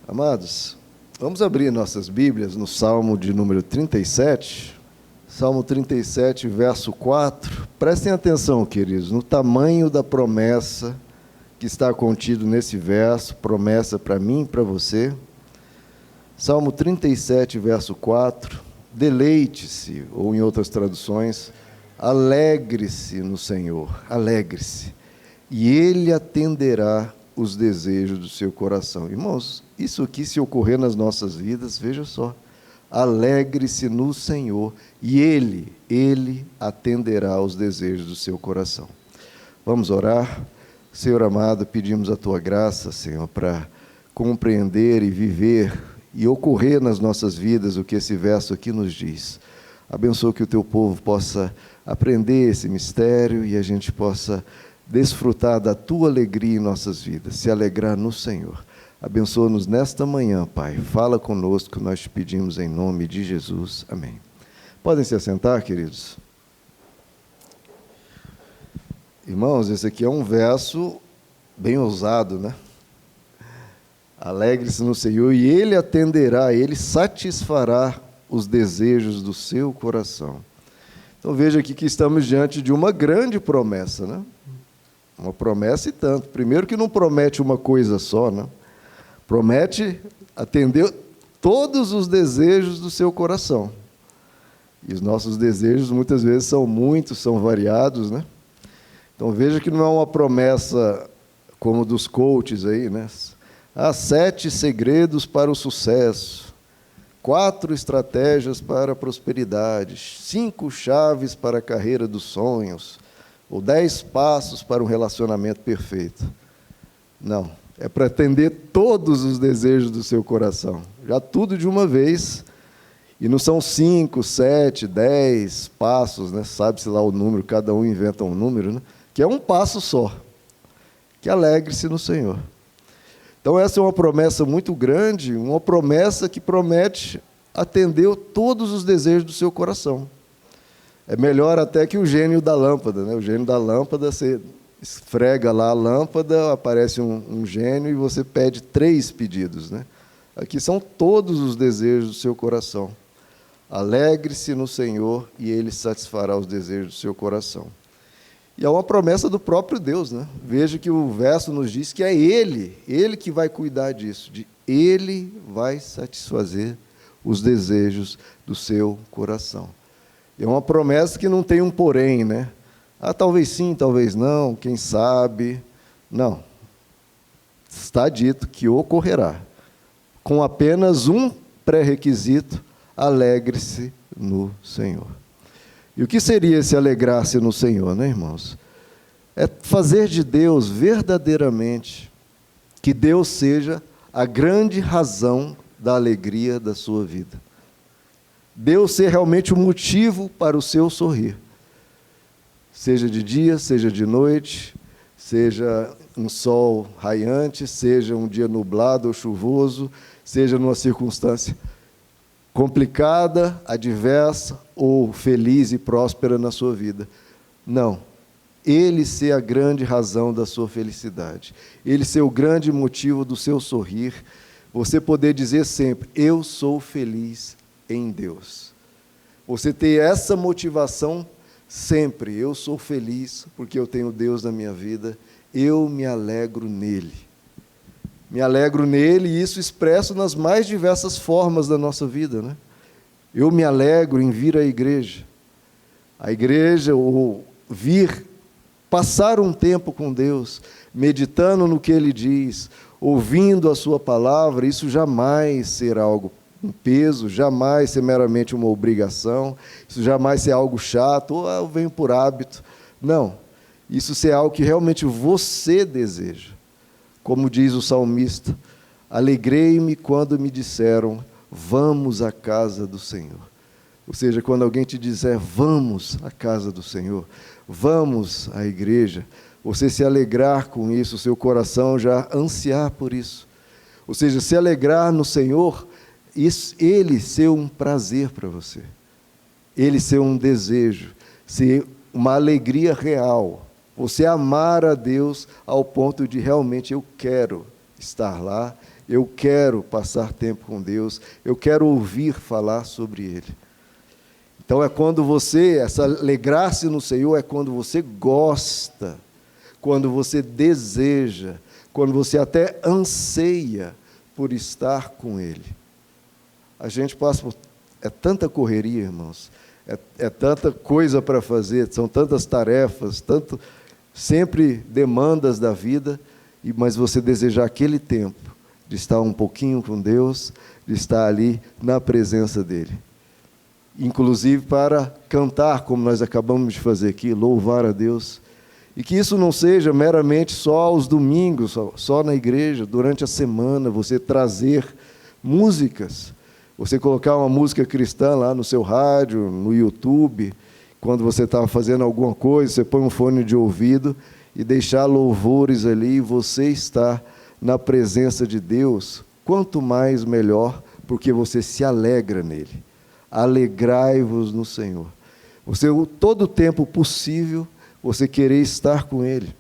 Amados, vamos abrir nossas Bíblias no Salmo de número 37. Salmo 37, verso 4. Prestem atenção, queridos, no tamanho da promessa que está contido nesse verso, promessa para mim e para você. Salmo 37, verso 4. Deleite-se, ou em outras traduções, alegre-se no Senhor, alegre-se, e Ele atenderá os desejos do seu coração. Irmãos, isso aqui, se ocorrer nas nossas vidas, veja só, alegre-se no Senhor, e Ele atenderá os desejos do seu coração. Vamos orar? Senhor amado, pedimos a Tua graça, Senhor, para compreender e viver e ocorrer nas nossas vidas o que esse verso aqui nos diz. Abençoa que o Teu povo possa aprender esse mistério e a gente possa desfrutar da Tua alegria em nossas vidas, se alegrar no Senhor. Abençoa-nos nesta manhã, Pai. Fala conosco, nós te pedimos em nome de Jesus. Amém. Podem se assentar, queridos? Irmãos, esse aqui é um verso bem ousado, né? Alegre-se no Senhor e Ele atenderá, Ele satisfará os desejos do seu coração. Então veja aqui que estamos diante de uma grande promessa, né? Uma promessa e tanto. Primeiro que não promete uma coisa só, né? Promete atender todos os desejos do seu coração. E os nossos desejos muitas vezes são muitos, são variados, né? Então veja que não é uma promessa como dos coaches aí, né? Há 7 segredos para o sucesso, 4 estratégias para a prosperidade, 5 chaves para a carreira dos sonhos, ou 10 passos para um relacionamento perfeito. Não, é para atender todos os desejos do seu coração, já tudo de uma vez, e não são 5, 7, 10 passos, né? Sabe-se lá o número, cada um inventa um número, né? Que é um passo só, que alegre-se no Senhor. Então essa é uma promessa muito grande, uma promessa que promete atender todos os desejos do seu coração. É melhor até que o gênio da lâmpada, né? O gênio da lâmpada, você esfrega lá a lâmpada, aparece um gênio e você pede 3 pedidos, né? Aqui são todos os desejos do seu coração. Alegre-se no Senhor e Ele satisfará os desejos do seu coração. E é uma promessa do próprio Deus, né? Veja que o verso nos diz que é Ele que vai cuidar disso, Ele vai satisfazer os desejos do seu coração. É uma promessa que não tem um porém, né? Ah, talvez sim, talvez não, quem sabe. Não. Está dito que ocorrerá. Com apenas um pré-requisito, alegre-se no Senhor. E o que seria esse alegrar-se no Senhor, né, irmãos? É fazer de Deus verdadeiramente que Deus seja a grande razão da alegria da sua vida. Deus ser realmente o motivo para o seu sorrir. Seja de dia, seja de noite, seja um sol raiante, seja um dia nublado ou chuvoso, seja numa circunstância complicada, adversa ou feliz e próspera na sua vida. Não. Ele ser a grande razão da sua felicidade. Ele ser o grande motivo do seu sorrir. Você poder dizer sempre, eu sou feliz em Deus. Você ter essa motivação sempre, eu sou feliz porque eu tenho Deus na minha vida, eu me alegro nele. Me alegro nele e isso expresso nas mais diversas formas da nossa vida, né? Eu me alegro em vir à igreja. A igreja, ou vir, passar um tempo com Deus, meditando no que Ele diz, ouvindo a sua palavra, isso jamais será algo um peso, jamais ser meramente uma obrigação, isso jamais ser algo chato, ou eu venho por hábito. Não, isso ser algo que realmente você deseja. Como diz o salmista, alegrei-me quando me disseram, vamos à casa do Senhor. Ou seja, quando alguém te disser, vamos à casa do Senhor, vamos à igreja, você se alegrar com isso, o seu coração já ansiar por isso. Ou seja, se alegrar no Senhor, Ele ser um prazer para você. Ele ser um desejo, ser uma alegria real. Você amar a Deus ao ponto de realmente eu quero estar lá, eu quero passar tempo com Deus, eu quero ouvir falar sobre Ele. Então é quando você, essa alegrar-se no Senhor é quando você gosta, quando você deseja, quando você até anseia por estar com Ele. A gente passa por tanta correria, irmãos, é tanta coisa para fazer, são tantas tarefas, sempre demandas da vida, mas você desejar aquele tempo de estar um pouquinho com Deus, de estar ali na presença dEle. Inclusive para cantar, como nós acabamos de fazer aqui, louvar a Deus. E que isso não seja meramente só aos domingos, só na igreja, durante a semana, você trazer músicas, você colocar uma música cristã lá no seu rádio, no YouTube, quando você está fazendo alguma coisa, você põe um fone de ouvido e deixar louvores ali, e você está na presença de Deus, quanto mais melhor, porque você se alegra nele. Alegrai-vos no Senhor. Você, todo o tempo possível, você querer estar com Ele,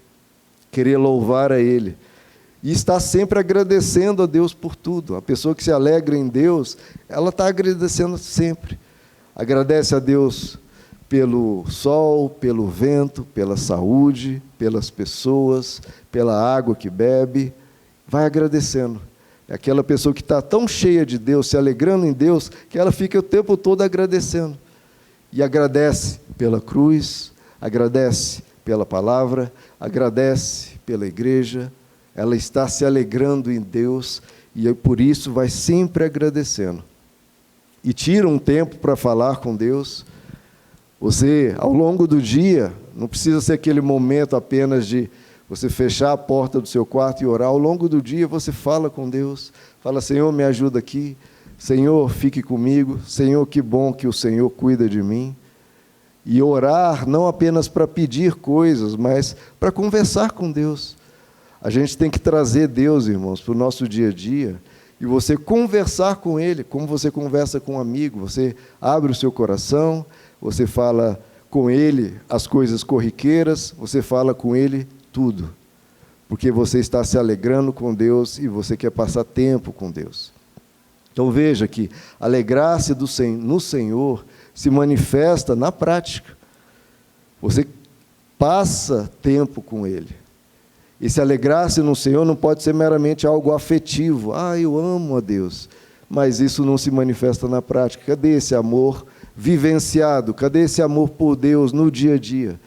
querer louvar a Ele, e estar sempre agradecendo a Deus por tudo. A pessoa que se alegra em Deus, ela está agradecendo sempre. Agradece a Deus pelo sol, pelo vento, pela saúde, pelas pessoas, pela água que bebe, vai agradecendo. É aquela pessoa que está tão cheia de Deus, se alegrando em Deus, que ela fica o tempo todo agradecendo. E agradece pela cruz, agradece pela palavra, agradece pela igreja. Ela está se alegrando em Deus e por isso vai sempre agradecendo. E tira um tempo para falar com Deus. Você, ao longo do dia, não precisa ser aquele momento apenas de você fechar a porta do seu quarto e orar. Ao longo do dia você fala com Deus, fala: Senhor, me ajuda aqui, Senhor, fique comigo, Senhor, que bom que o Senhor cuida de mim. E orar não apenas para pedir coisas, mas para conversar com Deus. A gente tem que trazer Deus, irmãos, para o nosso dia a dia, e você conversar com Ele, como você conversa com um amigo. Você abre o seu coração, você fala com Ele as coisas corriqueiras, você fala com Ele tudo, porque você está se alegrando com Deus e você quer passar tempo com Deus. Então veja que alegrar-se no Senhor se manifesta na prática. Você passa tempo com Ele. E se alegrar-se no Senhor não pode ser meramente algo afetivo. Eu amo a Deus. Mas isso não se manifesta na prática. Cadê esse amor vivenciado? Cadê esse amor por Deus no dia a dia?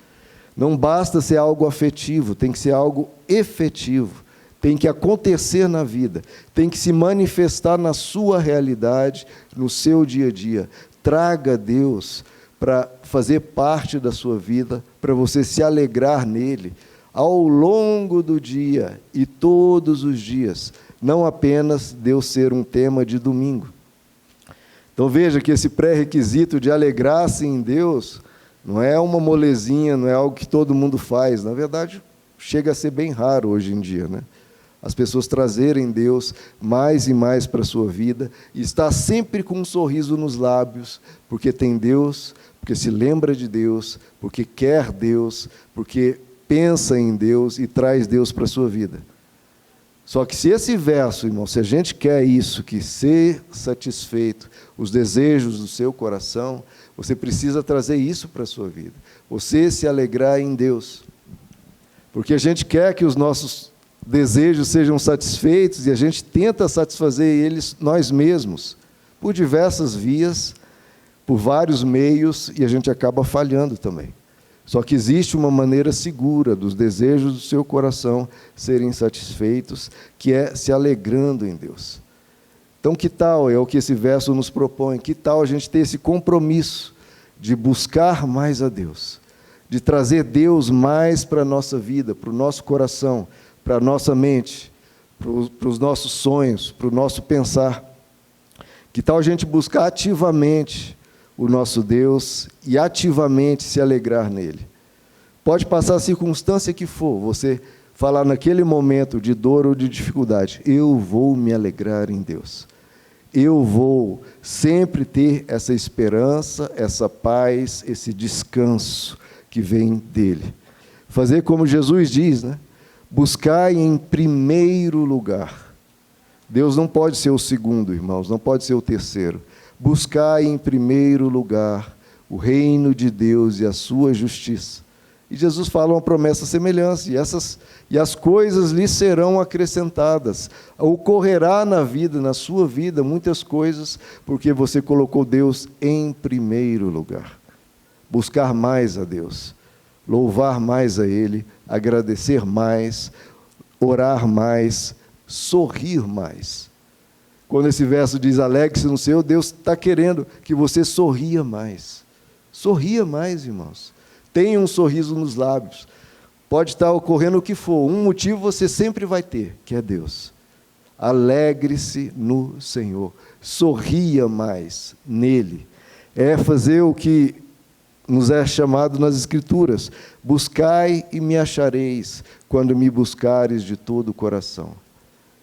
Não basta ser algo afetivo, tem que ser algo efetivo. Tem que acontecer na vida, tem que se manifestar na sua realidade, no seu dia a dia. Traga Deus para fazer parte da sua vida, para você se alegrar nele ao longo do dia e todos os dias, não apenas Deus ser um tema de domingo. Então veja que esse pré-requisito de alegrar-se em Deus não é uma molezinha, não é algo que todo mundo faz. Na verdade, chega a ser bem raro hoje em dia, né? As pessoas trazerem Deus mais e mais para a sua vida, e estar sempre com um sorriso nos lábios, porque tem Deus, porque se lembra de Deus, porque quer Deus, porque pensa em Deus e traz Deus para a sua vida. Só que se esse verso, irmão, se a gente quer isso, que ser satisfeito, os desejos do seu coração, você precisa trazer isso para a sua vida. Você se alegrar em Deus. Porque a gente quer que os nossos desejos sejam satisfeitos e a gente tenta satisfazer eles nós mesmos, por diversas vias, por vários meios, e a gente acaba falhando também. Só que existe uma maneira segura dos desejos do seu coração serem satisfeitos, que é se alegrando em Deus. Então, que tal, é o que esse verso nos propõe, que tal a gente ter esse compromisso de buscar mais a Deus, de trazer Deus mais para a nossa vida, para o nosso coração, para a nossa mente, para os nossos sonhos, para o nosso pensar. Que tal a gente buscar ativamente o nosso Deus e ativamente se alegrar nele? Pode passar a circunstância que for, você falar naquele momento de dor ou de dificuldade: eu vou me alegrar em Deus. Eu vou sempre ter essa esperança, essa paz, esse descanso que vem dele. Fazer como Jesus diz, né? Buscai em primeiro lugar Deus não pode ser o segundo, irmãos, não pode ser o terceiro. Buscai em primeiro lugar o reino de Deus e a sua justiça. E Jesus fala uma promessa semelhante, e as coisas lhe serão acrescentadas. Ocorrerá na vida, na sua vida, muitas coisas, porque você colocou Deus em primeiro lugar. Buscar mais a Deus, louvar mais a Ele, agradecer mais, orar mais, sorrir mais. Quando esse verso diz, alegre-se no Senhor, Deus está querendo que você sorria mais. Sorria mais, irmãos. Tenha um sorriso nos lábios. Pode estar ocorrendo o que for, um motivo você sempre vai ter, que é Deus. Alegre-se no Senhor. Sorria mais nele. É fazer o que nos é chamado nas Escrituras. Buscai e me achareis, quando me buscares de todo o coração.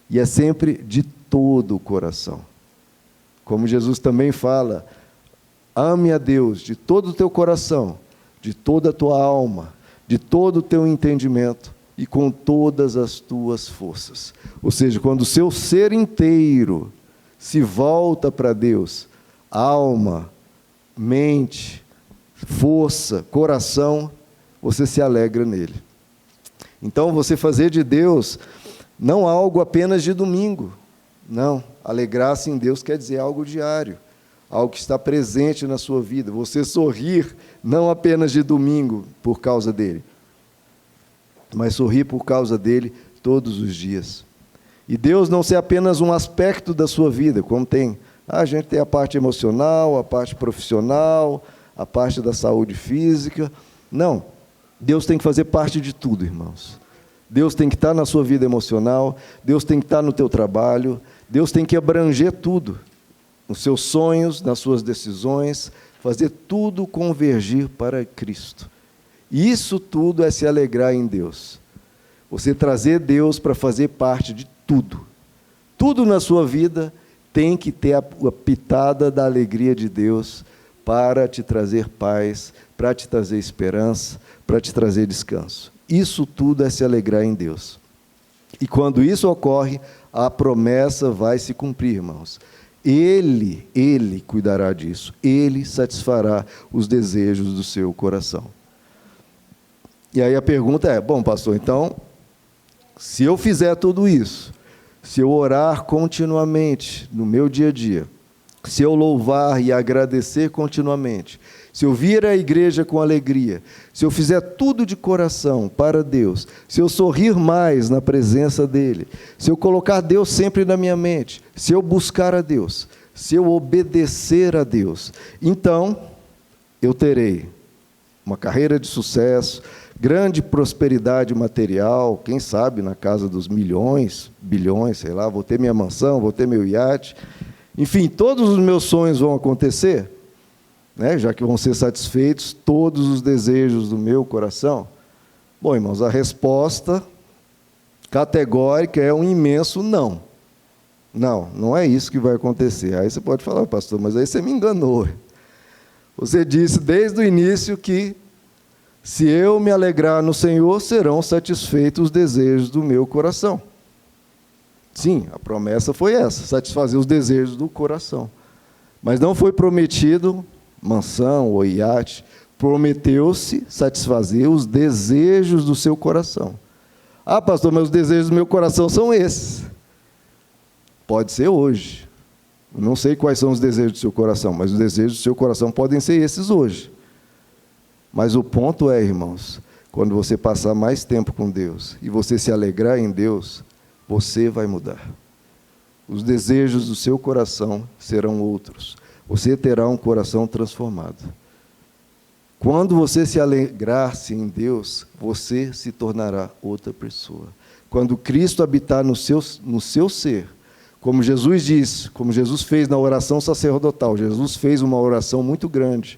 E é sempre de todo o coração. Como Jesus também fala, ame a Deus de todo o teu coração, de toda a tua alma, de todo o teu entendimento e com todas as tuas forças. Ou seja, quando o seu ser inteiro se volta para Deus, alma, mente, força, coração, você se alegra nele. Então, você fazer de Deus não algo apenas de domingo. Não, alegrar-se em Deus quer dizer algo diário, algo que está presente na sua vida. Você sorrir não apenas de domingo por causa dele, mas sorrir por causa dele todos os dias. E Deus não ser apenas um aspecto da sua vida, como tem. A gente tem a parte emocional, a parte profissional, a parte da saúde física. Não, Deus tem que fazer parte de tudo, irmãos. Deus tem que estar na sua vida emocional, Deus tem que estar no teu trabalho, Deus tem que abranger tudo, nos seus sonhos, nas suas decisões, fazer tudo convergir para Cristo. E isso tudo é se alegrar em Deus. Você trazer Deus para fazer parte de tudo. Tudo na sua vida tem que ter a pitada da alegria de Deus para te trazer paz, para te trazer esperança, para te trazer descanso. Isso tudo é se alegrar em Deus. E quando isso ocorre, a promessa vai se cumprir, irmãos. Ele cuidará disso. Ele satisfará os desejos do seu coração. E aí a pergunta é, bom, pastor, então, se eu fizer tudo isso, se eu orar continuamente no meu dia a dia, se eu louvar e agradecer continuamente, se eu vir à igreja com alegria, se eu fizer tudo de coração para Deus, se eu sorrir mais na presença dEle, se eu colocar Deus sempre na minha mente, se eu buscar a Deus, se eu obedecer a Deus, então eu terei uma carreira de sucesso, grande prosperidade material, quem sabe na casa dos milhões, bilhões, sei lá, vou ter minha mansão, vou ter meu iate, enfim, todos os meus sonhos vão acontecer, né, já que vão ser satisfeitos todos os desejos do meu coração? Bom, irmãos, a resposta categórica é um imenso não. Não, não é isso que vai acontecer. Aí você pode falar, pastor, mas aí você me enganou. Você disse desde o início que se eu me alegrar no Senhor, serão satisfeitos os desejos do meu coração. Sim, a promessa foi essa, satisfazer os desejos do coração. Mas não foi prometido mansão ou iate, prometeu-se satisfazer os desejos do seu coração. Ah, pastor, mas os desejos do meu coração são esses. Pode ser hoje. Eu não sei quais são os desejos do seu coração, mas os desejos do seu coração podem ser esses hoje. Mas o ponto é, irmãos, quando você passar mais tempo com Deus e você se alegrar em Deus, você vai mudar. Os desejos do seu coração serão outros. Você terá um coração transformado. Quando você se alegrar-se em Deus, você se tornará outra pessoa. Quando Cristo habitar no seu ser, como Jesus disse, como Jesus fez na oração sacerdotal, Jesus fez uma oração muito grande.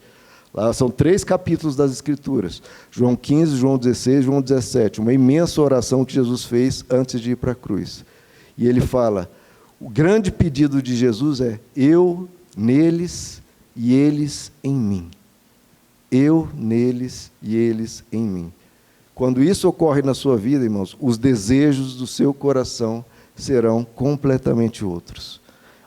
Lá são 3 capítulos das Escrituras, João 15, João 16, João 17, uma imensa oração que Jesus fez antes de ir para a cruz. E ele fala, o grande pedido de Jesus é, eu neles e eles em mim. Eu neles e eles em mim. Quando isso ocorre na sua vida, irmãos, os desejos do seu coração serão completamente outros.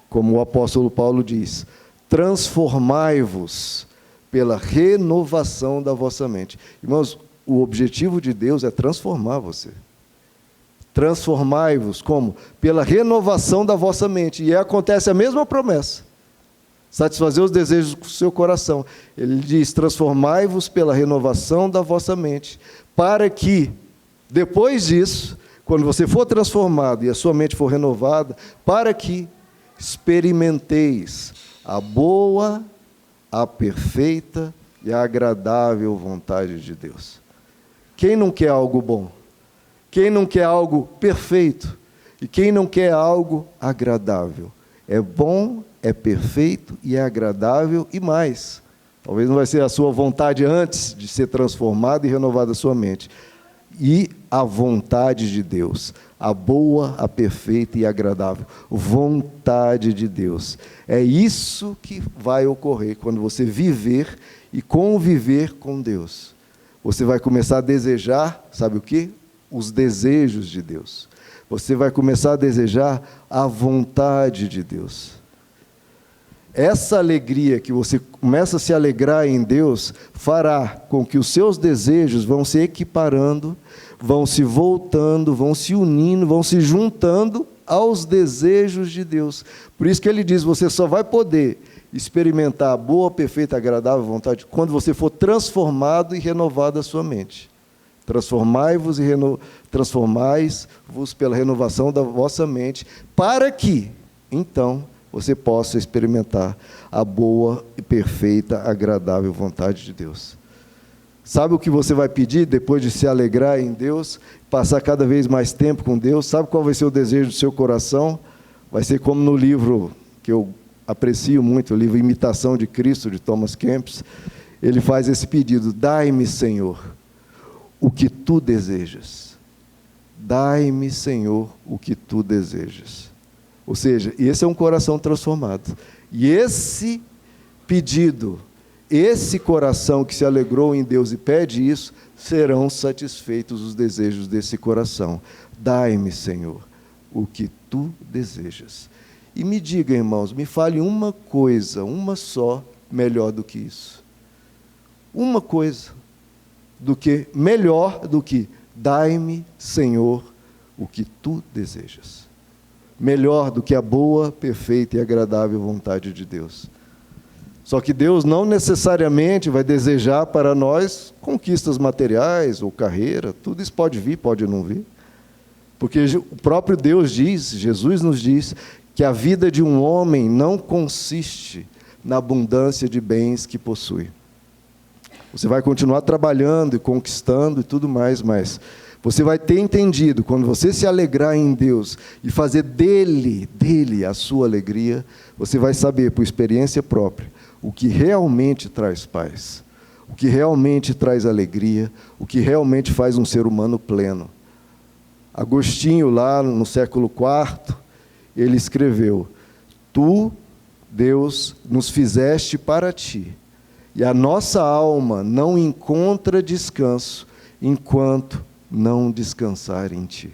Como o apóstolo Paulo diz, transformai-vos pela renovação da vossa mente. Irmãos, o objetivo de Deus é transformar você. Transformai-vos como? Pela renovação da vossa mente. E acontece a mesma promessa. Satisfazer os desejos do seu coração. Ele diz, transformai-vos pela renovação da vossa mente, para que, depois disso, quando você for transformado e a sua mente for renovada, para que experimenteis a boa, a perfeita e a agradável vontade de Deus. Quem não quer algo bom? Quem não quer algo perfeito? E quem não quer algo agradável? É bom, é perfeito e é agradável e mais. Talvez não vai ser a sua vontade antes de ser transformada e renovada a sua mente. E a vontade de Deus, a boa, a perfeita e agradável vontade de Deus. É isso que vai ocorrer quando você viver e conviver com Deus. Você vai começar a desejar, sabe o quê? Os desejos de Deus. Você vai começar a desejar a vontade de Deus. Essa alegria que você começa a se alegrar em Deus fará com que os seus desejos vão se equiparando, vão se voltando, vão se unindo, vão se juntando aos desejos de Deus. Por isso que ele diz, você só vai poder experimentar a boa, perfeita, agradável vontade quando você for transformado e renovado a sua mente. Transformai-vos e transformai-vos pela renovação da vossa mente, para que, então, você possa experimentar a boa, perfeita, agradável vontade de Deus. Sabe o que você vai pedir depois de se alegrar em Deus, passar cada vez mais tempo com Deus? Sabe qual vai ser o desejo do seu coração? Vai ser como no livro que eu aprecio muito, o livro Imitação de Cristo, de Thomas Kempis. Ele faz esse pedido: dai-me, Senhor, o que tu desejas. Dai-me, Senhor, o que tu desejas. Ou seja, esse é um coração transformado. E esse pedido, esse coração que se alegrou em Deus e pede isso, serão satisfeitos os desejos desse coração. Dai-me, Senhor, o que tu desejas. E me diga, irmãos, me fale uma coisa, uma só, melhor do que isso. Uma coisa melhor do que dai-me, Senhor, o que tu desejas. Melhor do que a boa, perfeita e agradável vontade de Deus. Só que Deus não necessariamente vai desejar para nós conquistas materiais ou carreira, tudo isso pode vir, pode não vir. Porque o próprio Deus diz, Jesus nos diz, que a vida de um homem não consiste na abundância de bens que possui. Você vai continuar trabalhando e conquistando e tudo mais, mas você vai ter entendido, quando você se alegrar em Deus e fazer dele a sua alegria, você vai saber, por experiência própria, o que realmente traz paz, o que realmente traz alegria, o que realmente faz um ser humano pleno. Agostinho, lá no século IV, ele escreveu: tu, Deus, nos fizeste para ti, e a nossa alma não encontra descanso enquanto não descansar em ti.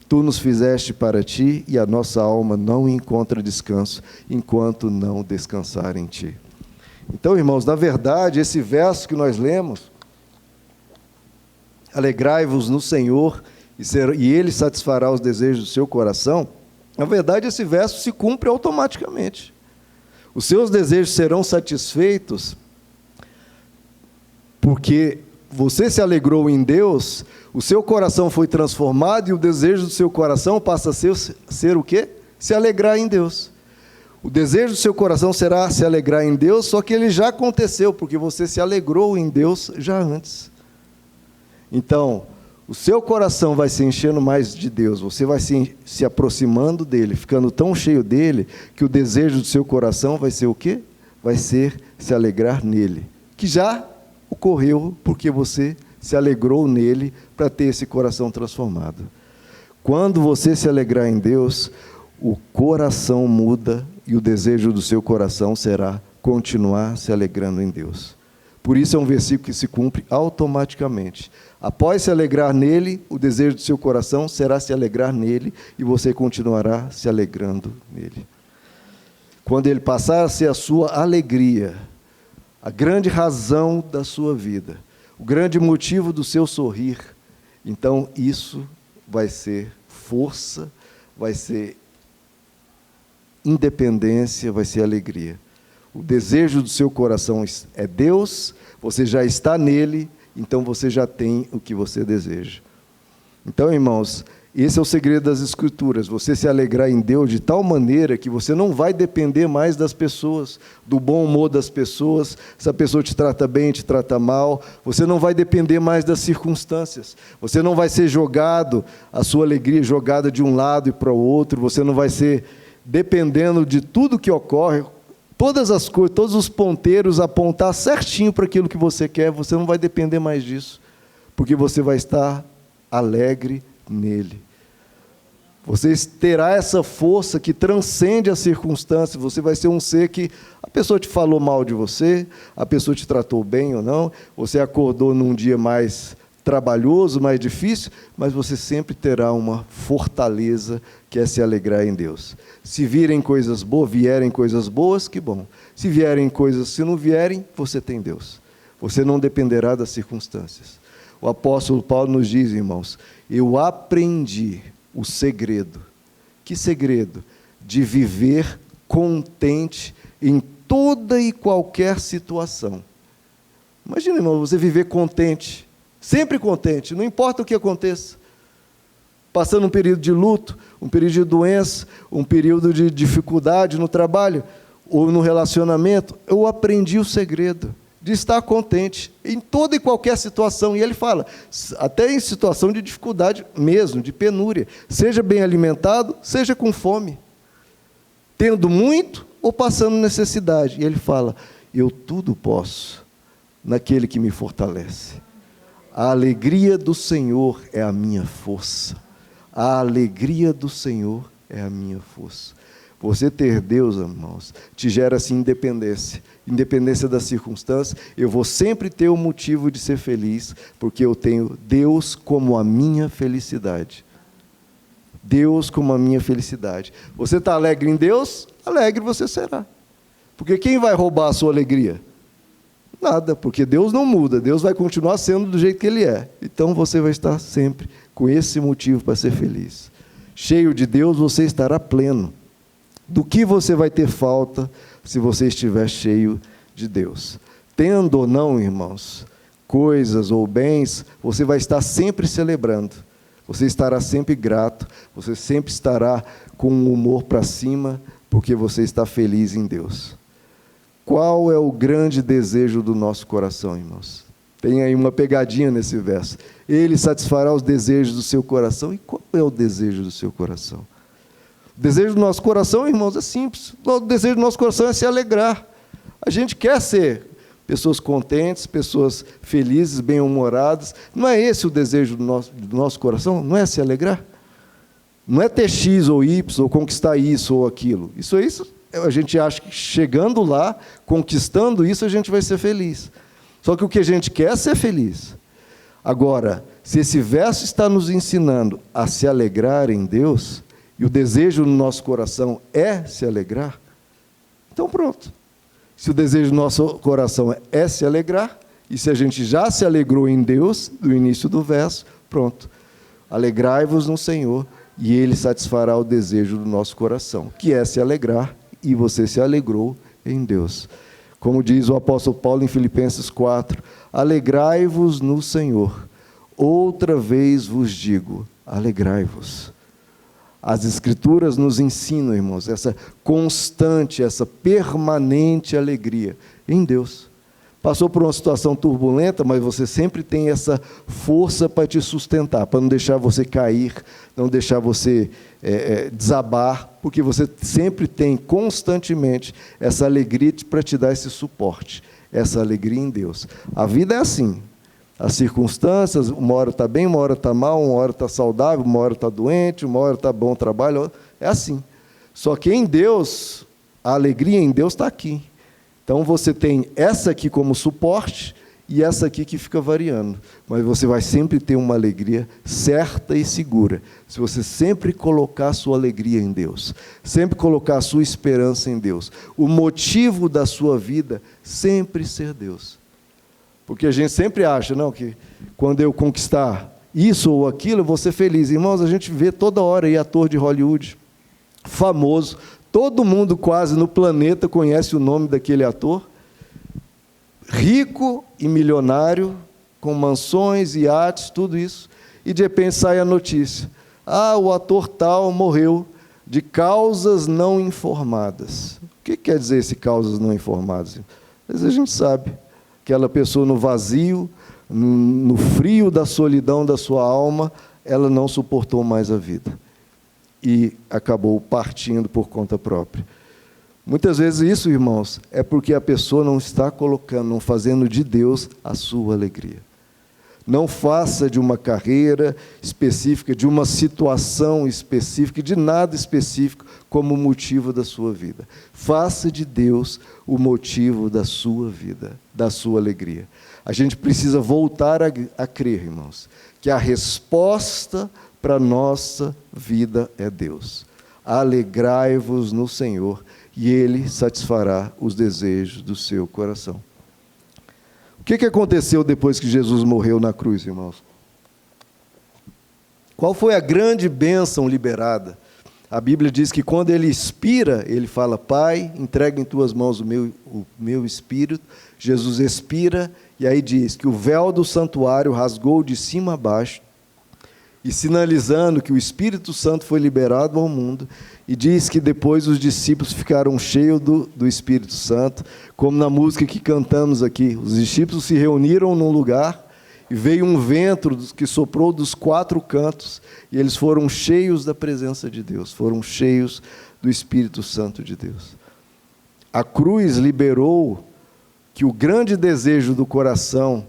Tu nos fizeste para ti, e a nossa alma não encontra descanso enquanto não descansar em ti. Então, irmãos, na verdade, esse verso que nós lemos, alegrai-vos no Senhor, e Ele satisfará os desejos do seu coração, na verdade, esse verso se cumpre automaticamente. Os seus desejos serão satisfeitos porque você se alegrou em Deus, o seu coração foi transformado e o desejo do seu coração passa a ser o quê? Se alegrar em Deus. O desejo do seu coração será se alegrar em Deus, só que ele já aconteceu, porque você se alegrou em Deus já antes. Então, o seu coração vai se enchendo mais de Deus, você vai se aproximando dele, ficando tão cheio dele, que o desejo do seu coração vai ser o quê? Vai ser se alegrar nele, que já ocorreu porque você se alegrou nele para ter esse coração transformado. Quando você se alegrar em Deus, o coração muda e o desejo do seu coração será continuar se alegrando em Deus. Por isso é um versículo que se cumpre automaticamente. Após se alegrar nele, o desejo do seu coração será se alegrar nele e você continuará se alegrando nele. Quando ele passar a ser a sua alegria, a grande razão da sua vida, o grande motivo do seu sorrir, então isso vai ser força, vai ser independência, vai ser alegria. O desejo do seu coração é Deus, você já está nele, então você já tem o que você deseja. Então, irmãos, esse é o segredo das Escrituras, você se alegrar em Deus de tal maneira que você não vai depender mais das pessoas, do bom humor das pessoas, se a pessoa te trata bem, te trata mal, você não vai depender mais das circunstâncias, você não vai ser jogado, a sua alegria jogada de um lado e para o outro, você não vai ser dependendo de tudo que ocorre, todas as coisas, todos os ponteiros apontar certinho para aquilo que você quer, você não vai depender mais disso, porque você vai estar alegre nele. Você terá essa força que transcende as circunstâncias, você vai ser um ser que a pessoa te falou mal de você, a pessoa te tratou bem ou não, você acordou num dia mais trabalhoso, mais difícil, mas você sempre terá uma fortaleza que é se alegrar em Deus. Se vierem coisas boas, que bom. Se não vierem, você tem Deus. Você não dependerá das circunstâncias. O apóstolo Paulo nos diz, irmãos, eu aprendi o segredo. Que segredo? De viver contente em toda e qualquer situação. Imagina, irmão, você viver contente, sempre contente, não importa o que aconteça. Passando um período de luto, um período de doença, um período de dificuldade no trabalho ou no relacionamento, eu aprendi o segredo de estar contente em toda e qualquer situação. E ele fala, até em situação de dificuldade mesmo, de penúria, seja bem alimentado, seja com fome, tendo muito ou passando necessidade. E ele fala, eu tudo posso naquele que me fortalece. A alegria do Senhor é a minha força. A alegria do Senhor é a minha força. Você ter Deus, irmãos, te gera assim independência. Independência das circunstâncias, eu vou sempre ter um motivo de ser feliz, porque eu tenho Deus como a minha felicidade. Deus como a minha felicidade. Você está alegre em Deus? Alegre você será. Porque quem vai roubar a sua alegria? Nada, porque Deus não muda, Deus vai continuar sendo do jeito que Ele é. Então você vai estar sempre com esse motivo para ser feliz. Cheio de Deus, você estará pleno. Do que você vai ter falta se você estiver cheio de Deus? Tendo ou não, irmãos, coisas ou bens, você vai estar sempre celebrando. Você estará sempre grato, você sempre estará com o humor para cima, porque você está feliz em Deus. Qual é o grande desejo do nosso coração, irmãos? Tem aí uma pegadinha nesse verso. Ele satisfará os desejos do seu coração. E qual é o desejo do seu coração? O desejo do nosso coração, irmãos, é simples. O desejo do nosso coração é se alegrar. A gente quer ser pessoas contentes, pessoas felizes, bem-humoradas. Não é esse o desejo do nosso coração? Não é se alegrar? Não é ter X ou Y, ou conquistar isso ou aquilo. Isso a gente acha que chegando lá, conquistando isso, a gente vai ser feliz. Só que o que a gente quer é ser feliz. Agora, se esse verso está nos ensinando a se alegrar em Deus, e o desejo no nosso coração é se alegrar, então pronto. Se o desejo do nosso coração é se alegrar, e se a gente já se alegrou em Deus, do início do verso, pronto. Alegrai-vos no Senhor, e Ele satisfará o desejo do nosso coração, que é se alegrar, e você se alegrou em Deus. Como diz o apóstolo Paulo em Filipenses 4, alegrai-vos no Senhor. Outra vez vos digo, alegrai-vos. As Escrituras nos ensinam, irmãos, essa constante, essa permanente alegria em Deus. Passou por uma situação turbulenta, mas você sempre tem essa força para te sustentar, para não deixar você cair, não deixar você desabar, porque você sempre tem constantemente essa alegria para te dar esse suporte, essa alegria em Deus. A vida é assim, as circunstâncias, uma hora está bem, uma hora está mal, uma hora está saudável, uma hora está doente, uma hora está bom trabalho, é assim. Só que em Deus, a alegria em Deus está aqui. Então você tem essa aqui como suporte e essa aqui que fica variando. Mas você vai sempre ter uma alegria certa e segura. Se você sempre colocar a sua alegria em Deus, sempre colocar a sua esperança em Deus. O motivo da sua vida sempre ser Deus. Porque a gente sempre acha, não, que quando eu conquistar isso ou aquilo, eu vou ser feliz. Irmãos, a gente vê toda hora aí ator de Hollywood, famoso, todo mundo quase no planeta conhece o nome daquele ator, rico e milionário, com mansões, iates, tudo isso, e de repente sai a notícia, o ator tal morreu de causas não informadas. O que quer dizer esse causas não informadas? Às vezes a gente sabe, aquela pessoa no vazio, no frio da solidão da sua alma, ela não suportou mais a vida e acabou partindo por conta própria. Muitas vezes isso, irmãos, é porque a pessoa não está colocando, não fazendo de Deus a sua alegria. Não faça de uma carreira específica, de uma situação específica, de nada específico como motivo da sua vida. Faça de Deus o motivo da sua vida, da sua alegria. A gente precisa voltar a crer, irmãos, que a resposta para a nossa vida é Deus. Alegrai-vos no Senhor, e Ele satisfará os desejos do seu coração. O que aconteceu depois que Jesus morreu na cruz, irmãos? Qual foi a grande bênção liberada? A Bíblia diz que quando Ele expira, Ele fala, Pai, entrega em tuas mãos o meu espírito. Jesus expira, e aí diz que o véu do santuário rasgou de cima a baixo, e sinalizando que o Espírito Santo foi liberado ao mundo, e diz que depois os discípulos ficaram cheios do Espírito Santo, como na música que cantamos aqui. Os discípulos se reuniram num lugar, e veio um vento que soprou dos 4 cantos, e eles foram cheios da presença de Deus, foram cheios do Espírito Santo de Deus. A cruz liberou que o grande desejo do coração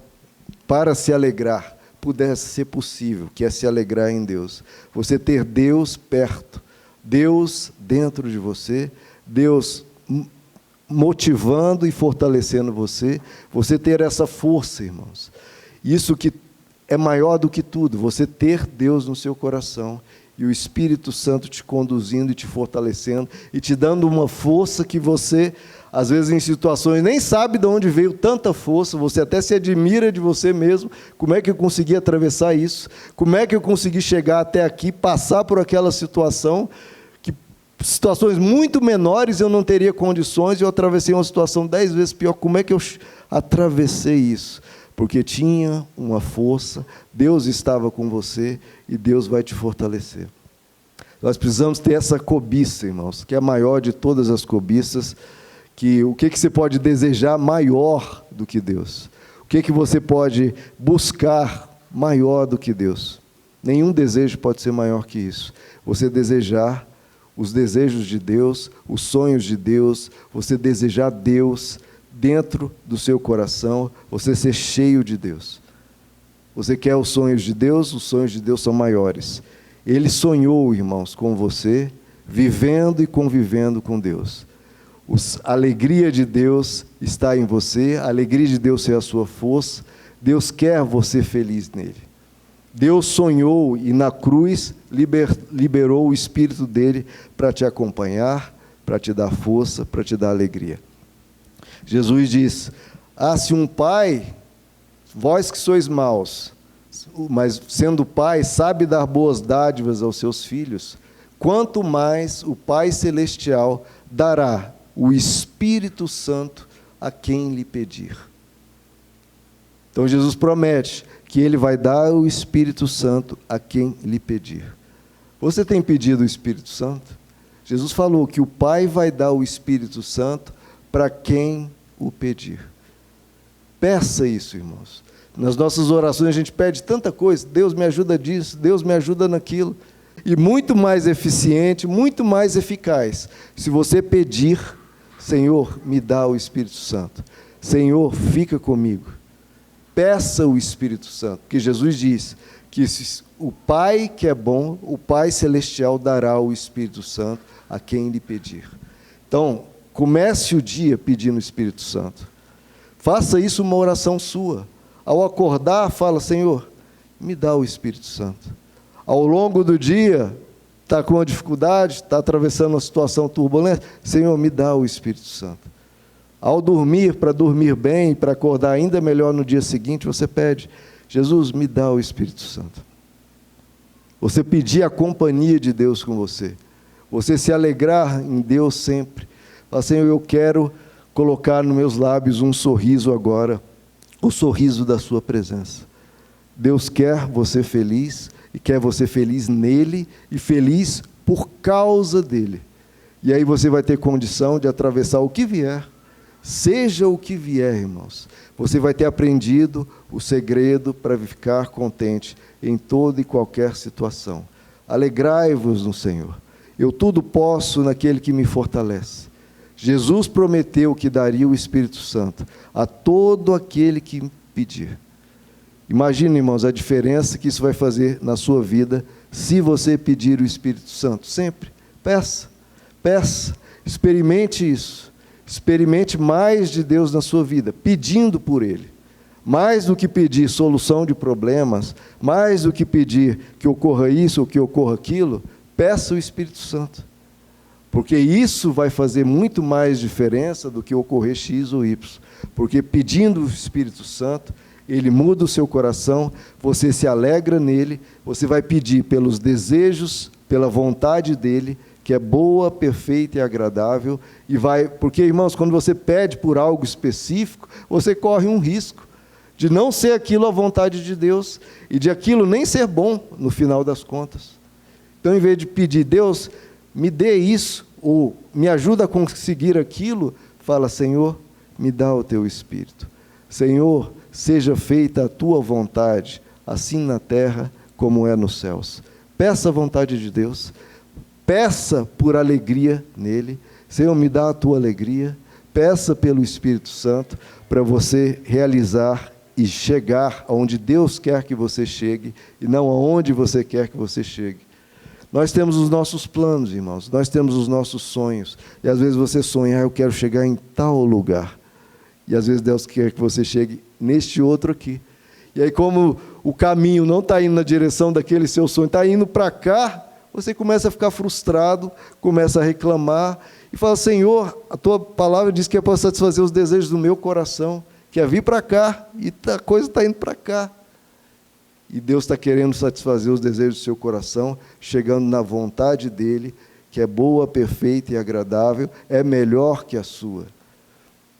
para se alegrar pudesse ser possível, que é se alegrar em Deus. Você ter Deus perto, Deus dentro de você, Deus motivando e fortalecendo você, você ter essa força, irmãos. Isso que é maior do que tudo, você ter Deus no seu coração e o Espírito Santo te conduzindo e te fortalecendo e te dando uma força que você, às vezes em situações, nem sabe de onde veio tanta força, você até se admira de você mesmo, como é que eu consegui atravessar isso, como é que eu consegui chegar até aqui, passar por aquela situação, que situações muito menores eu não teria condições, e eu atravessei uma situação 10 vezes pior, como é que eu atravessei isso? Porque tinha uma força, Deus estava com você e Deus vai te fortalecer. Nós precisamos ter essa cobiça, irmãos, que é a maior de todas as cobiças, que o que você pode desejar maior do que Deus? O que você pode buscar maior do que Deus? Nenhum desejo pode ser maior que isso. Você desejar os desejos de Deus, os sonhos de Deus, você desejar Deus dentro do seu coração, você ser cheio de Deus. Você quer os sonhos de Deus são maiores. Ele sonhou, irmãos, com você, vivendo e convivendo com Deus. A alegria de Deus está em você, a alegria de Deus é a sua força, Deus quer você feliz nele. Deus sonhou e na cruz liberou o Espírito dele para te acompanhar, para te dar força, para te dar alegria. Jesus diz, se um pai, vós que sois maus, mas sendo pai, sabe dar boas dádivas aos seus filhos, quanto mais o Pai Celestial dará o Espírito Santo a quem lhe pedir. Então Jesus promete que Ele vai dar o Espírito Santo a quem lhe pedir. Você tem pedido o Espírito Santo? Jesus falou que o Pai vai dar o Espírito Santo para quem o pedir. Peça isso, irmãos. Nas nossas orações a gente pede tanta coisa, Deus me ajuda disso, Deus me ajuda naquilo, e muito mais eficiente, muito mais eficaz, se você pedir, Senhor, me dá o Espírito Santo, Senhor, fica comigo, peça o Espírito Santo, porque Jesus diz que o Pai que é bom, o Pai Celestial dará o Espírito Santo a quem lhe pedir. Então, Comece o dia pedindo o Espírito Santo. Faça isso uma oração sua. Ao acordar, fala: Senhor, me dá o Espírito Santo. Ao longo do dia, está com uma dificuldade, está atravessando uma situação turbulenta, Senhor, me dá o Espírito Santo. Ao dormir, para dormir bem, para acordar ainda melhor no dia seguinte, você pede: Jesus, me dá o Espírito Santo. Você pedir a companhia de Deus com você. Você se alegrar em Deus sempre. Fala: Senhor, eu quero colocar nos meus lábios um sorriso agora, o sorriso da sua presença. Deus quer você feliz, e quer você feliz nele, e feliz por causa dele. E aí você vai ter condição de atravessar o que vier, seja o que vier, irmãos. Você vai ter aprendido o segredo para ficar contente em toda e qualquer situação. Alegrai-vos no Senhor. Eu tudo posso naquele que me fortalece. Jesus prometeu que daria o Espírito Santo a todo aquele que pedir. Imagine, irmãos, a diferença que isso vai fazer na sua vida se você pedir o Espírito Santo. Sempre. Peça, peça, experimente isso. Experimente mais de Deus na sua vida, pedindo por Ele. Mais do que pedir solução de problemas, mais do que pedir que ocorra isso ou que ocorra aquilo, peça o Espírito Santo. Porque isso vai fazer muito mais diferença do que ocorrer X ou Y. Porque pedindo o Espírito Santo, Ele muda o seu coração, você se alegra nele, você vai pedir pelos desejos, pela vontade dEle, que é boa, perfeita e agradável, e vai, porque, irmãos, quando você pede por algo específico, você corre um risco de não ser aquilo a vontade de Deus, e de aquilo nem ser bom no final das contas. Então, em vez de pedir: Deus, me dê isso, ou me ajuda a conseguir aquilo, fala: Senhor, me dá o teu Espírito. Senhor, seja feita a tua vontade, assim na terra como é nos céus. Peça a vontade de Deus, peça por alegria nele. Senhor, me dá a tua alegria. Peça pelo Espírito Santo para você realizar e chegar aonde Deus quer que você chegue e não aonde você quer que você chegue. Nós temos os nossos planos, irmãos, nós temos os nossos sonhos, e às vezes você sonha: eu quero chegar em tal lugar, e às vezes Deus quer que você chegue neste outro aqui, e aí, como o caminho não está indo na direção daquele seu sonho, está indo para cá, você começa a ficar frustrado, começa a reclamar, e fala: Senhor, a tua palavra diz que é para satisfazer os desejos do meu coração, que é vir para cá, e a coisa está indo para cá. E Deus está querendo satisfazer os desejos do seu coração, chegando na vontade dEle, que é boa, perfeita e agradável, é melhor que a sua.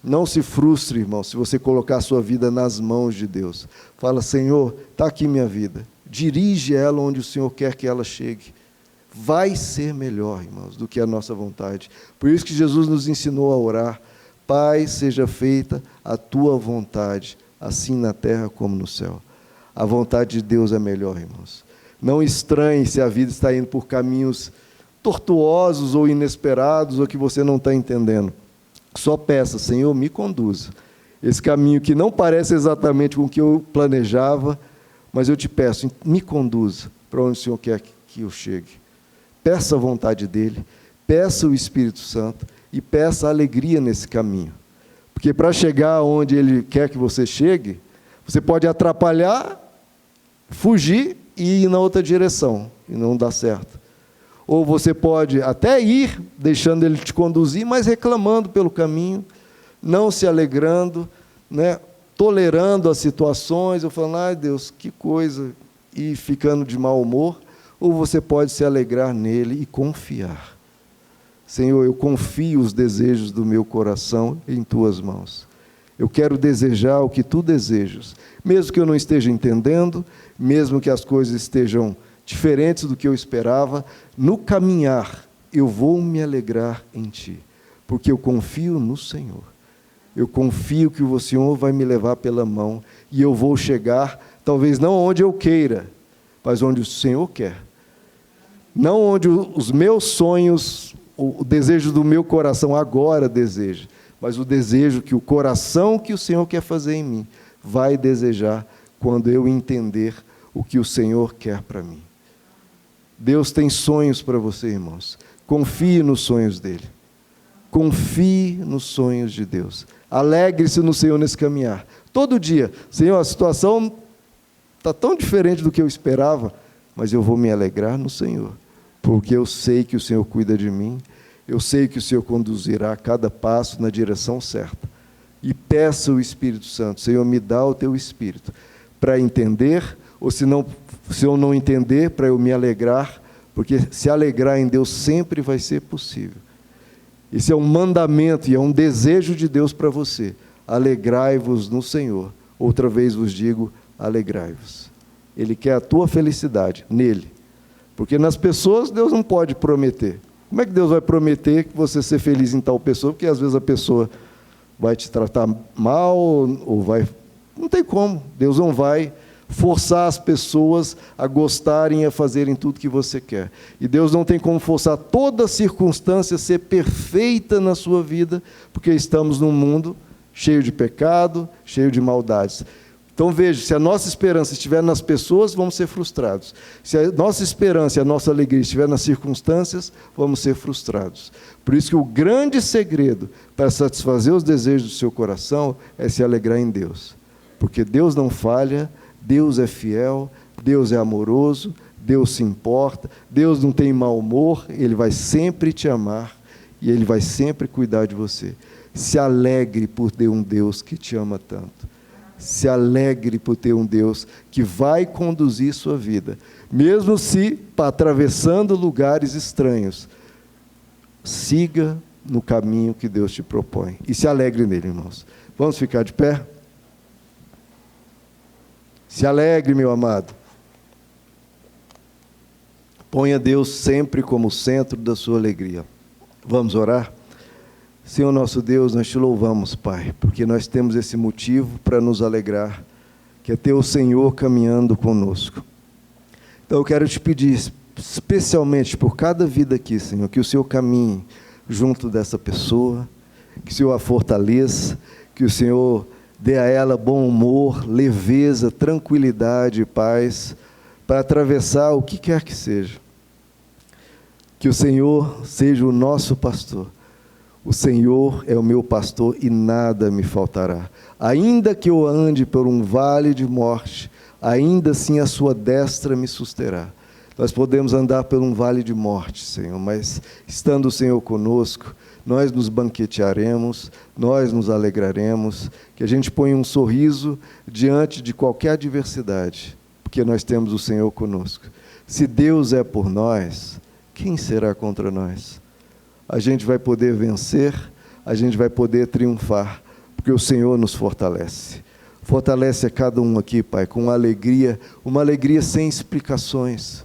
Não se frustre, irmão, se você colocar a sua vida nas mãos de Deus. Fala: Senhor, está aqui minha vida. Dirige ela onde o Senhor quer que ela chegue. Vai ser melhor, irmãos, do que a nossa vontade. Por isso que Jesus nos ensinou a orar: Pai, seja feita a tua vontade, assim na terra como no céu. A vontade de Deus é melhor, irmãos. Não estranhe se a vida está indo por caminhos tortuosos ou inesperados, ou que você não está entendendo. Só peça: Senhor, me conduza. Esse caminho que não parece exatamente com o que eu planejava, mas eu te peço, me conduza para onde o Senhor quer que eu chegue. Peça a vontade dEle, peça o Espírito Santo e peça alegria nesse caminho. Porque para chegar onde Ele quer que você chegue, você pode atrapalhar, fugir e ir na outra direção, e não dá certo. Ou você pode até ir, deixando Ele te conduzir, mas reclamando pelo caminho, não se alegrando, né? Tolerando as situações, ou falando: ai Deus, que coisa, e ficando de mau humor. Ou você pode se alegrar nele e confiar. Senhor, eu confio os desejos do meu coração em tuas mãos. Eu quero desejar o que tu desejas, mesmo que eu não esteja entendendo, mesmo que as coisas estejam diferentes do que eu esperava, no caminhar eu vou me alegrar em ti, porque eu confio no Senhor. Eu confio que o Senhor vai me levar pela mão e eu vou chegar, talvez não onde eu queira, mas onde o Senhor quer. Não onde os meus sonhos, o desejo do meu coração agora deseja, mas o desejo que o coração que o Senhor quer fazer em mim vai desejar quando eu entender o que o Senhor quer para mim. Deus tem sonhos para você, irmãos. Confie nos sonhos dEle. Confie nos sonhos de Deus. Alegre-se no Senhor nesse caminhar. Todo dia, Senhor, a situação está tão diferente do que eu esperava, mas eu vou me alegrar no Senhor, porque eu sei que o Senhor cuida de mim, eu sei que o Senhor conduzirá cada passo na direção certa. E peça o Espírito Santo, Senhor, me dá o teu Espírito, para entender, ou se eu não entender, para eu me alegrar, porque se alegrar em Deus sempre vai ser possível. Esse é um mandamento e é um desejo de Deus para você. Alegrai-vos no Senhor. Outra vez vos digo, alegrai-vos. Ele quer a tua felicidade nele. Porque nas pessoas Deus não pode prometer. Como é que Deus vai prometer que você ser feliz em tal pessoa? Porque às vezes a pessoa vai te tratar mal ou vai... Não tem como. Deus não vai forçar as pessoas a gostarem e a fazerem tudo que você quer. E Deus não tem como forçar toda circunstância a ser perfeita na sua vida, porque estamos num mundo cheio de pecado, cheio de maldades. Então veja, se a nossa esperança estiver nas pessoas, vamos ser frustrados. Se a nossa esperança e a nossa alegria estiver nas circunstâncias, vamos ser frustrados. Por isso que o grande segredo para satisfazer os desejos do seu coração é se alegrar em Deus. Porque Deus não falha, Deus é fiel, Deus é amoroso, Deus se importa, Deus não tem mau humor, Ele vai sempre te amar e Ele vai sempre cuidar de você. Se alegre por ter um Deus que te ama tanto. Se alegre por ter um Deus que vai conduzir sua vida, mesmo se atravessando lugares estranhos. Siga no caminho que Deus te propõe e se alegre nele, irmãos. Vamos ficar de pé? Se alegre, meu amado. Ponha Deus sempre como centro da sua alegria. Vamos orar? Senhor nosso Deus, nós te louvamos, Pai, porque nós temos esse motivo para nos alegrar, que é ter o Senhor caminhando conosco. Então eu quero te pedir, especialmente por cada vida aqui, Senhor, que o Senhor caminhe junto dessa pessoa, que o Senhor a fortaleça, que o Senhor dê a ela bom humor, leveza, tranquilidade e paz, para atravessar o que quer que seja. Que o Senhor seja o nosso pastor. O Senhor é o meu pastor e nada me faltará. Ainda que eu ande por um vale de morte, ainda assim a sua destra me susterá. Nós podemos andar por um vale de morte, Senhor, mas estando o Senhor conosco, nós nos banquetearemos, nós nos alegraremos, que a gente ponha um sorriso diante de qualquer adversidade, porque nós temos o Senhor conosco. Se Deus é por nós, quem será contra nós? A gente vai poder vencer, a gente vai poder triunfar, porque o Senhor nos fortalece. Fortalece a cada um aqui, Pai, com uma alegria sem explicações.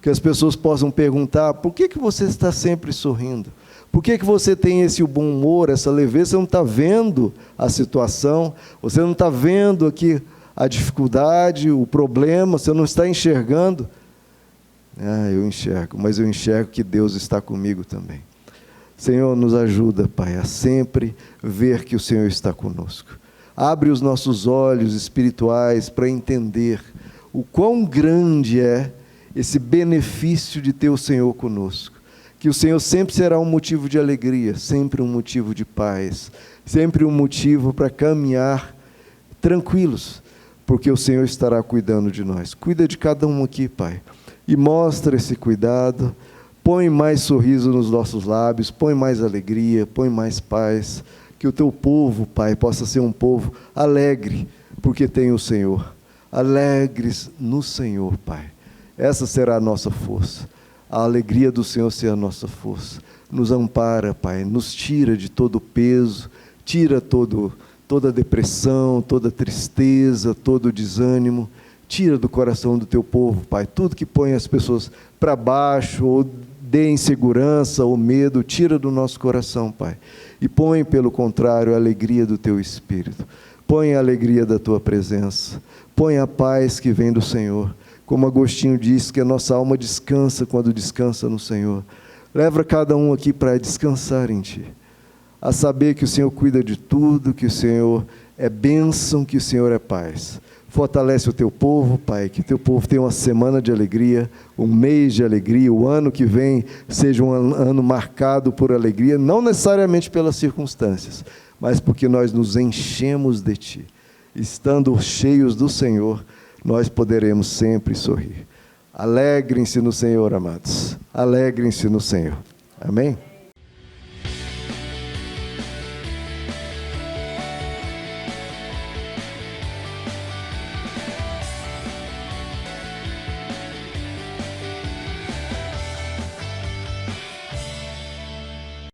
Que as pessoas possam perguntar, por que você está sempre sorrindo? Por que você tem esse bom humor, essa leveza? Você não está vendo a situação, você não está vendo aqui a dificuldade, o problema, você não está enxergando? Eu enxergo, mas eu enxergo que Deus está comigo também. Senhor, nos ajuda, Pai, a sempre ver que o Senhor está conosco. Abre os nossos olhos espirituais para entender o quão grande é esse benefício de ter o Senhor conosco. Que o Senhor sempre será um motivo de alegria, sempre um motivo de paz, sempre um motivo para caminhar tranquilos, porque o Senhor estará cuidando de nós. Cuida de cada um aqui, Pai, e mostra esse cuidado. Põe mais sorriso nos nossos lábios, põe mais alegria, põe mais paz, que o teu povo, Pai, possa ser um povo alegre, porque tem o Senhor. Alegres no Senhor, Pai. Essa será a nossa força. A alegria do Senhor ser a nossa força. Nos ampara, Pai, nos tira de todo o peso, tira toda a depressão, toda a tristeza, todo o desânimo. Tira do coração do teu povo, Pai, tudo que põe as pessoas para baixo, ou dê insegurança ou medo, tira do nosso coração, Pai. E põe, pelo contrário, a alegria do teu Espírito. Põe a alegria da tua presença. Põe a paz que vem do Senhor. Como Agostinho disse, que a nossa alma descansa quando descansa no Senhor. Leva cada um aqui para descansar em Ti. A saber que o Senhor cuida de tudo, que o Senhor é bênção, que o Senhor é paz. Fortalece o teu povo, Pai, que o teu povo tenha uma semana de alegria, um mês de alegria, o ano que vem seja um ano marcado por alegria, não necessariamente pelas circunstâncias, mas porque nós nos enchemos de Ti. Estando cheios do Senhor, nós poderemos sempre sorrir. Alegrem-se no Senhor, amados. Alegrem-se no Senhor. Amém?